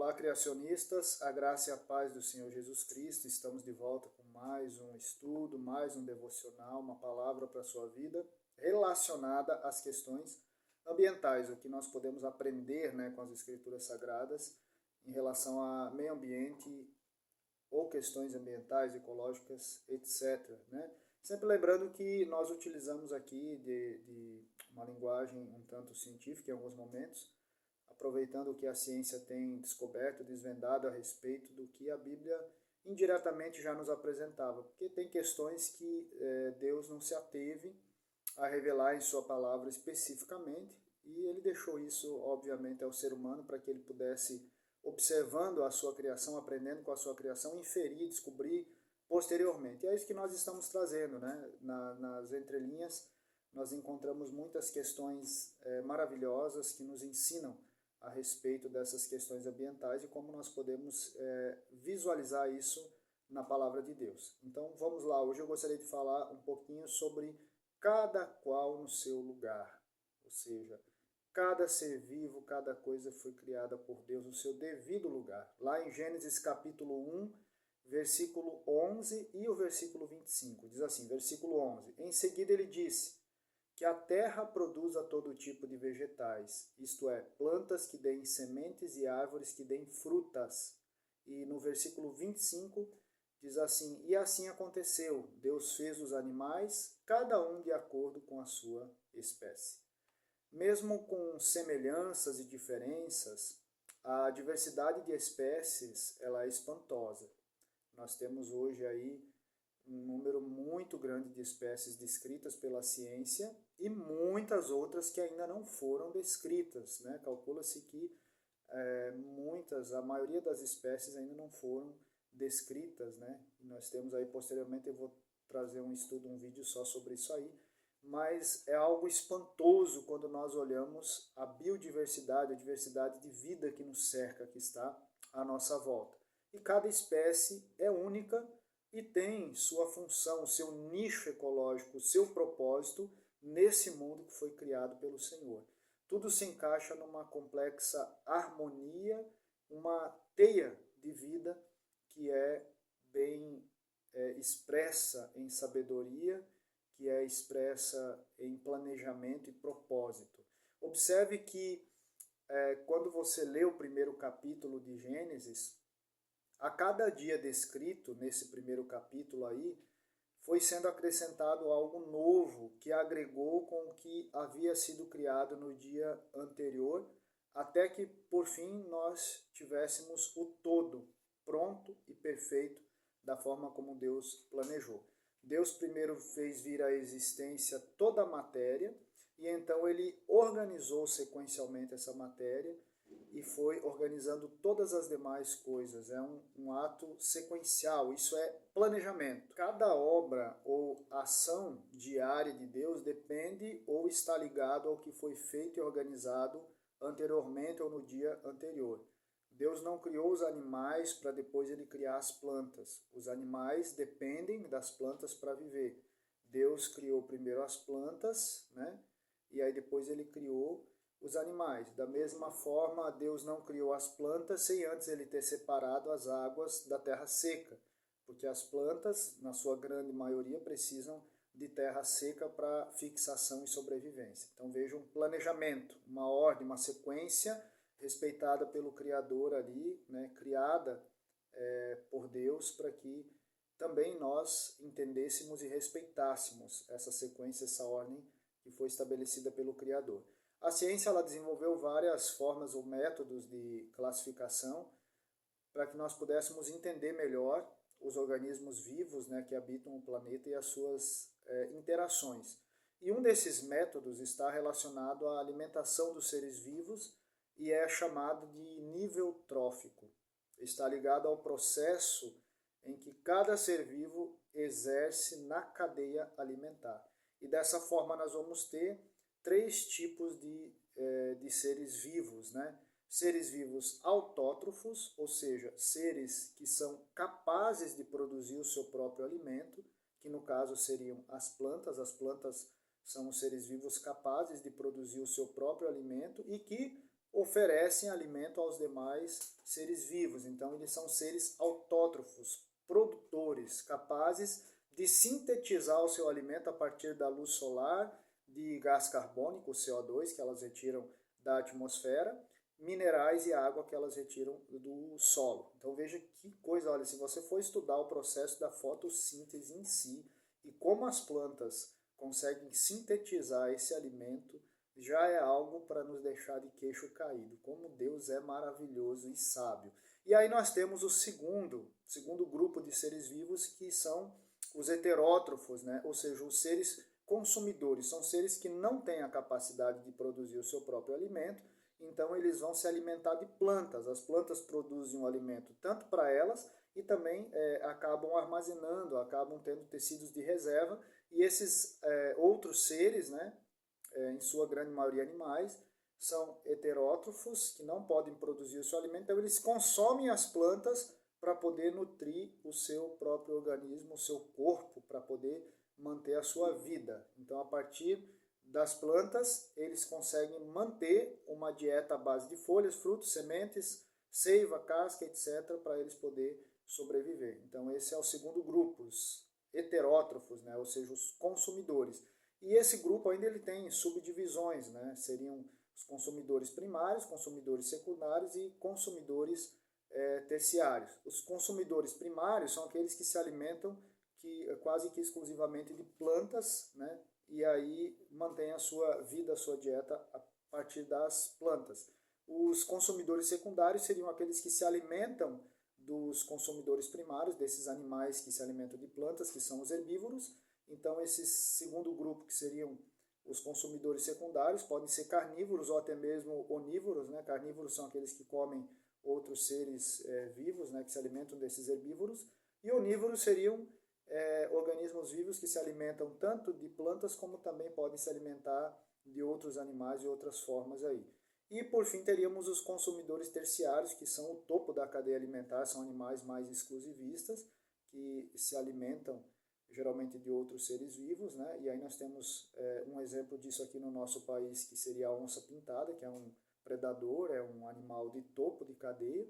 Olá, criacionistas, a graça e a paz do Senhor Jesus Cristo. Estamos de volta com mais um estudo, mais um devocional, uma palavra para a sua vida relacionada às questões ambientais, o que nós podemos aprender, com as Escrituras Sagradas em relação a meio ambiente ou questões ambientais, ecológicas, etc. Sempre lembrando que nós utilizamos aqui de uma linguagem um tanto científica em alguns momentos, aproveitando o que a ciência tem descoberto, desvendado a respeito do que a Bíblia indiretamente já nos apresentava. Porque tem questões que Deus não se ateve a revelar em sua palavra especificamente, e ele deixou isso, obviamente, ao ser humano para que ele pudesse, observando a sua criação, aprendendo com a sua criação, inferir, descobrir posteriormente. E é isso que nós estamos trazendo, nas entrelinhas. Nós encontramos muitas questões maravilhosas que nos ensinam a respeito dessas questões ambientais e como nós podemos visualizar isso na palavra de Deus. Então vamos lá, hoje eu gostaria de falar um pouquinho sobre cada qual no seu lugar, ou seja, cada ser vivo, cada coisa foi criada por Deus no seu devido lugar. Lá em Gênesis capítulo 1, versículo 11 e o versículo 25, diz assim, versículo 11, em seguida ele disse, que a terra produza todo tipo de vegetais, isto é, plantas que deem sementes e árvores que deem frutas. E no versículo 25 diz assim, e assim aconteceu, Deus fez os animais, cada um de acordo com a sua espécie. Mesmo com semelhanças e diferenças, a diversidade de espécies ela é espantosa. Nós temos hoje aí um número muito grande de espécies descritas pela ciência e muitas outras que ainda não foram descritas. Calcula-se que a maioria das espécies ainda não foram descritas. Nós temos aí, posteriormente, eu vou trazer um estudo, um vídeo só sobre isso aí, mas é algo espantoso quando nós olhamos a biodiversidade, a diversidade de vida que nos cerca, que está à nossa volta. E cada espécie é única e tem sua função, seu nicho ecológico, seu propósito nesse mundo que foi criado pelo Senhor. Tudo se encaixa numa complexa harmonia, uma teia de vida que é bem expressa em sabedoria, que é expressa em planejamento e propósito. Observe que quando você lê o primeiro capítulo de Gênesis, a cada dia descrito nesse primeiro capítulo aí, foi sendo acrescentado algo novo que agregou com o que havia sido criado no dia anterior, até que, por fim, nós tivéssemos o todo pronto e perfeito da forma como Deus planejou. Deus primeiro fez vir à existência toda a matéria e então ele organizou sequencialmente essa matéria e foi organizando todas as demais coisas. É um ato sequencial, isso é planejamento. Cada obra ou ação diária de Deus depende ou está ligado ao que foi feito e organizado anteriormente ou no dia anterior. Deus não criou os animais para depois ele criar as plantas. Os animais dependem das plantas para viver. Deus criou primeiro as plantas, e aí depois ele criou os animais. Da mesma forma, Deus não criou as plantas sem antes ele ter separado as águas da terra seca, porque as plantas, na sua grande maioria, precisam de terra seca para fixação e sobrevivência. Então veja um planejamento, uma ordem, uma sequência respeitada pelo Criador ali, criada por Deus, para que também nós entendêssemos e respeitássemos essa sequência, essa ordem que foi estabelecida pelo Criador. A ciência ela desenvolveu várias formas ou métodos de classificação para que nós pudéssemos entender melhor os organismos vivos que habitam o planeta e as suas interações. E um desses métodos está relacionado à alimentação dos seres vivos e é chamado de nível trófico. Está ligado ao processo em que cada ser vivo exerce na cadeia alimentar. E dessa forma nós vamos ter três tipos de seres vivos. Seres vivos autótrofos, ou seja, seres que são capazes de produzir o seu próprio alimento, que no caso seriam as plantas. As plantas são os seres vivos capazes de produzir o seu próprio alimento e que oferecem alimento aos demais seres vivos. Então, eles são seres autótrofos, produtores, capazes de sintetizar o seu alimento a partir da luz solar, de gás carbônico, CO2, que elas retiram da atmosfera, minerais e água que elas retiram do solo. Então veja que coisa, olha, se você for estudar o processo da fotossíntese em si e como as plantas conseguem sintetizar esse alimento, já é algo para nos deixar de queixo caído. Como Deus é maravilhoso e sábio. E aí nós temos o segundo grupo de seres vivos, que são os heterótrofos, né? Ou seja, os seres consumidores. São seres que não têm a capacidade de produzir o seu próprio alimento, então eles vão se alimentar de plantas. As plantas produzem um alimento tanto para elas e também acabam armazenando, acabam tendo tecidos de reserva, e esses outros seres, né, em sua grande maioria animais, são heterótrofos, que não podem produzir o seu alimento, então eles consomem as plantas para poder nutrir o seu próprio organismo, o seu corpo, para poder manter a sua vida. Então, a partir das plantas, eles conseguem manter uma dieta à base de folhas, frutos, sementes, seiva, casca, etc., para eles poderem sobreviver. Então, esse é o segundo grupo, os heterótrofos, né? Ou seja, os consumidores. E esse grupo ainda ele tem subdivisões, né? Seriam os consumidores primários, consumidores secundários e consumidores terciários. Os consumidores primários são aqueles que se alimentam quase que exclusivamente de plantas, né? E aí mantém a sua vida, a sua dieta a partir das plantas. Os consumidores secundários seriam aqueles que se alimentam dos consumidores primários, desses animais que se alimentam de plantas, que são os herbívoros. Então, esse segundo grupo, que seriam os consumidores secundários, podem ser carnívoros ou até mesmo onívoros, né? Carnívoros são aqueles que comem outros seres vivos, né? Que se alimentam desses herbívoros. E onívoros seriam organismos vivos que se alimentam tanto de plantas como também podem se alimentar de outros animais de outras formas aí. E por fim teríamos os consumidores terciários, que são o topo da cadeia alimentar, são animais mais exclusivistas, que se alimentam geralmente de outros seres vivos, né? E aí nós temos um exemplo disso aqui no nosso país, que seria a onça-pintada, que é um predador, é um animal de topo de cadeia,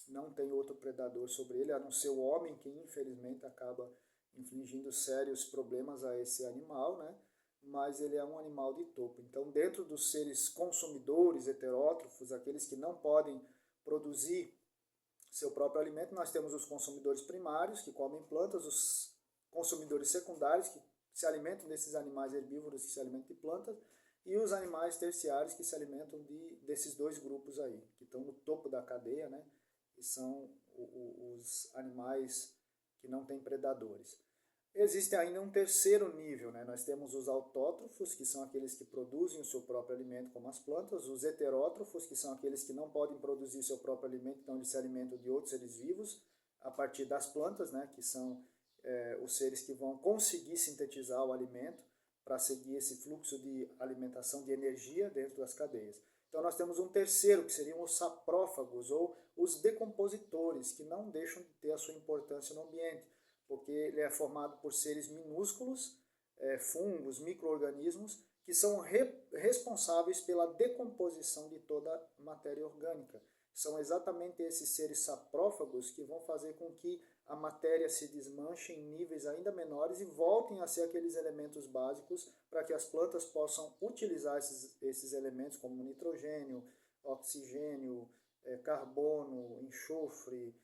não tem outro predador sobre ele, a não ser o homem, que infelizmente acaba infligindo sérios problemas a esse animal, né? Mas ele é um animal de topo. Então, dentro dos seres consumidores, heterótrofos, aqueles que não podem produzir seu próprio alimento, nós temos os consumidores primários, que comem plantas, os consumidores secundários, que se alimentam desses animais herbívoros, que se alimentam de plantas, e os animais terciários, que se alimentam desses dois grupos aí, que estão no topo da cadeia, né? Que são os animais que não têm predadores. Existe ainda um terceiro nível, né? Nós temos os autótrofos, que são aqueles que produzem o seu próprio alimento, como as plantas, os heterótrofos, que são aqueles que não podem produzir seu próprio alimento, então eles se alimentam de outros seres vivos, a partir das plantas, né? Que são os seres que vão conseguir sintetizar o alimento para seguir esse fluxo de alimentação, de energia dentro das cadeias. Então nós temos um terceiro, que seriam os saprófagos, ou os decompositores, que não deixam de ter a sua importância no ambiente, porque ele é formado por seres minúsculos, fungos, micro-organismos, que são responsáveis pela decomposição de toda a matéria orgânica. São exatamente esses seres saprófagos que vão fazer com que a matéria se desmanche em níveis ainda menores e voltem a ser aqueles elementos básicos para que as plantas possam utilizar esses elementos como nitrogênio, oxigênio, carbono, enxofre,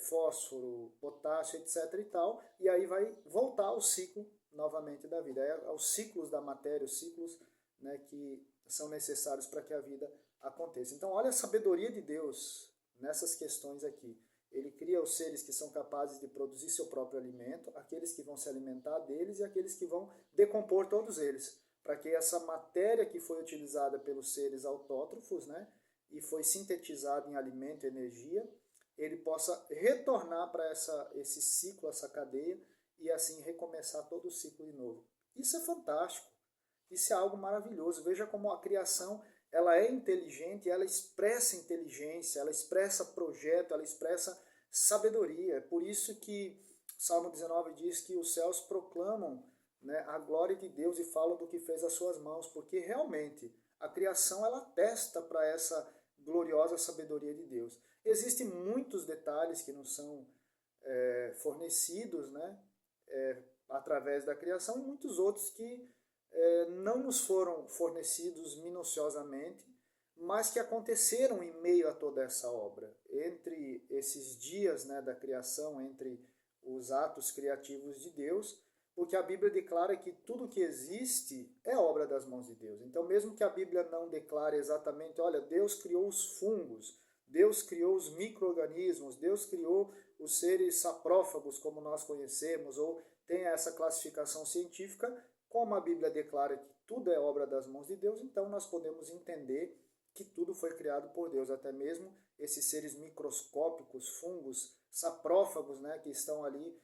fósforo, potássio, etc. e tal, e aí vai voltar ao ciclo novamente da vida. Aos ciclos da matéria, os ciclos, né, que são necessários para que a vida aconteça. Então, olha a sabedoria de Deus nessas questões aqui. Ele cria os seres que são capazes de produzir seu próprio alimento, aqueles que vão se alimentar deles e aqueles que vão decompor todos eles, para que essa matéria que foi utilizada pelos seres autótrofos, né, e foi sintetizada em alimento e energia, ele possa retornar para esse ciclo, essa cadeia, e assim recomeçar todo o ciclo de novo. Isso é fantástico, isso é algo maravilhoso. Veja como a criação ela é inteligente, ela expressa inteligência, ela expressa projeto, ela expressa sabedoria. É por isso que Salmo 19 diz que os céus proclamam, né, a glória de Deus e falam do que fez as suas mãos, porque realmente a criação ela atesta para essa gloriosa sabedoria de Deus. Existem muitos detalhes que nos são fornecidos, né, através da criação, e muitos outros que não nos foram fornecidos minuciosamente, mas que aconteceram em meio a toda essa obra. Entre esses dias, né, da criação, entre os atos criativos de Deus, porque a Bíblia declara que tudo que existe é obra das mãos de Deus. Então, mesmo que a Bíblia não declare exatamente, olha, Deus criou os fungos, Deus criou os micro-organismos, Deus criou os seres saprófagos, como nós conhecemos, ou tem essa classificação científica, como a Bíblia declara que tudo é obra das mãos de Deus, então nós podemos entender que tudo foi criado por Deus, até mesmo esses seres microscópicos, fungos, saprófagos, né, que estão ali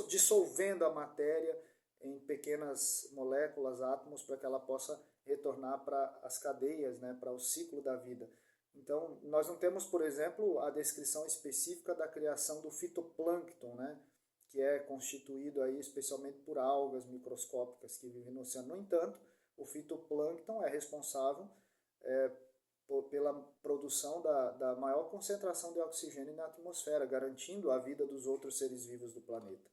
dissolvendo a matéria em pequenas moléculas, átomos, para que ela possa retornar para as cadeias, né, para o ciclo da vida. Então, nós não temos, por exemplo, a descrição específica da criação do fitoplâncton, né, que é constituído aí especialmente por algas microscópicas que vivem no oceano. No entanto, o fitoplâncton é responsável pela produção da maior concentração de oxigênio na atmosfera, garantindo a vida dos outros seres vivos do planeta.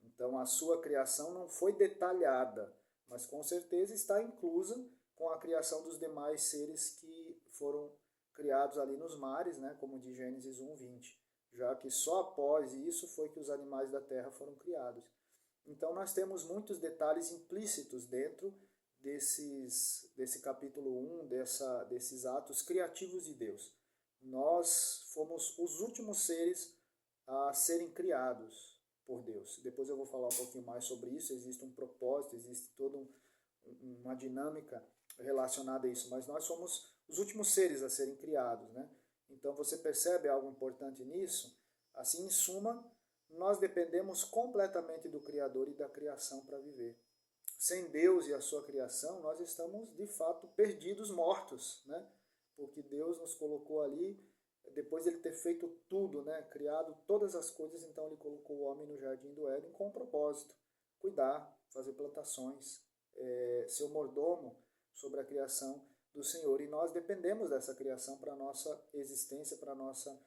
Então, a sua criação não foi detalhada, mas com certeza está inclusa com a criação dos demais seres que foram criados ali nos mares, né, como de Gênesis 1:20, já que só após isso foi que os animais da terra foram criados. Então, nós temos muitos detalhes implícitos dentro desse capítulo 1, desses atos criativos de Deus. Nós fomos os últimos seres a serem criados por Deus. Depois eu vou falar um pouquinho mais sobre isso, existe um propósito, existe toda uma dinâmica relacionada a isso, mas nós somos os últimos seres a serem criados, né? Então você percebe algo importante nisso? Assim, em suma, nós dependemos completamente do Criador e da criação para viver. Sem Deus e a sua criação, nós estamos de fato perdidos, mortos, né? Porque Deus nos colocou ali, depois de ele ter feito tudo, né? Criado todas as coisas, então ele colocou o homem no jardim do Éden com um propósito: cuidar, fazer plantações, ser o mordomo sobre a criação do Senhor. E nós dependemos dessa criação para a nossa existência, para a nossa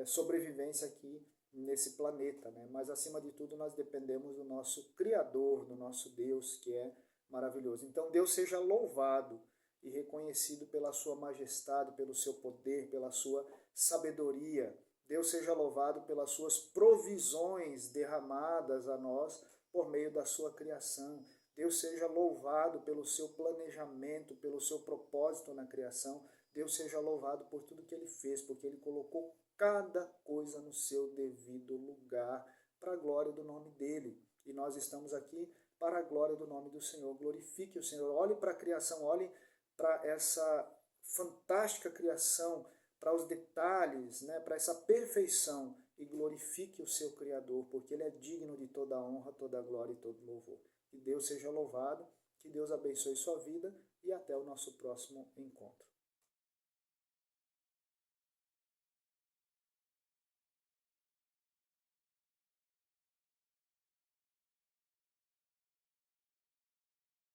sobrevivência aqui nesse planeta, né? Mas acima de tudo nós dependemos do nosso Criador, do nosso Deus, que é maravilhoso. Então Deus seja louvado e reconhecido pela sua majestade, pelo seu poder, pela sua sabedoria. Deus seja louvado pelas suas provisões derramadas a nós por meio da sua criação. Deus seja louvado pelo seu planejamento, pelo seu propósito na criação. Deus seja louvado por tudo que ele fez, porque ele colocou cada coisa no seu devido lugar, para a glória do nome dele. E nós estamos aqui para a glória do nome do Senhor. Glorifique o Senhor. Olhe para a criação, olhe para essa fantástica criação, para os detalhes, né, para essa perfeição, e glorifique o seu Criador, porque ele é digno de toda a honra, toda a glória e todo louvor. Que Deus seja louvado, que Deus abençoe sua vida e até o nosso próximo encontro.